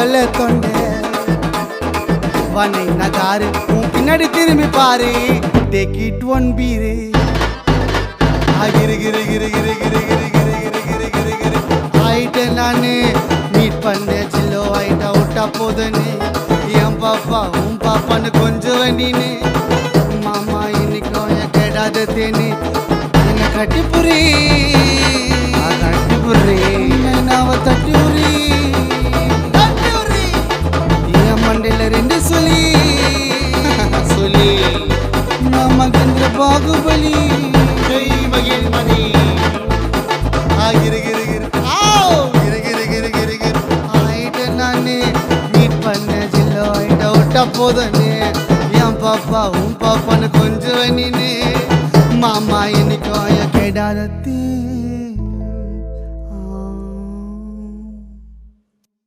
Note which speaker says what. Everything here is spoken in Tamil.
Speaker 1: கொல்ல தொண்டை வனை நகாரு உன் பின்னாடி திரும்பி பாரு டேக் இட் ஒன் பீரு கிரு கிரு கிரு கிரு கிரு கிரு கிரு கிரு கிரு கிரு கிரு ஆயிட்ட நானு மீட் பண்ண ஜில்லோ ஆயிட்டா விட்டா போதுன்னு என் பாப்பா உன் பாப்பான்னு கொஞ்சம் நீனு மாமா இன்னைக்கும் என் கேடாத தேனி என்ன கட்டி புரி நாவ தட்டி உரி என் மண்டையில ரெண்டு சொல்லி சொல்லி நான் மகேந்திர பாகுபலி மகிழ்மணி ஆயிட்ட நானே மீட் பண்ண ஜில்லோ ஆயிட்டா விட்டா போதுன்னு என் பாப்பா உன் பாப்பான்னு கொஞ்சம் நீனு மாமா இன்னைக்கும் கேடாதே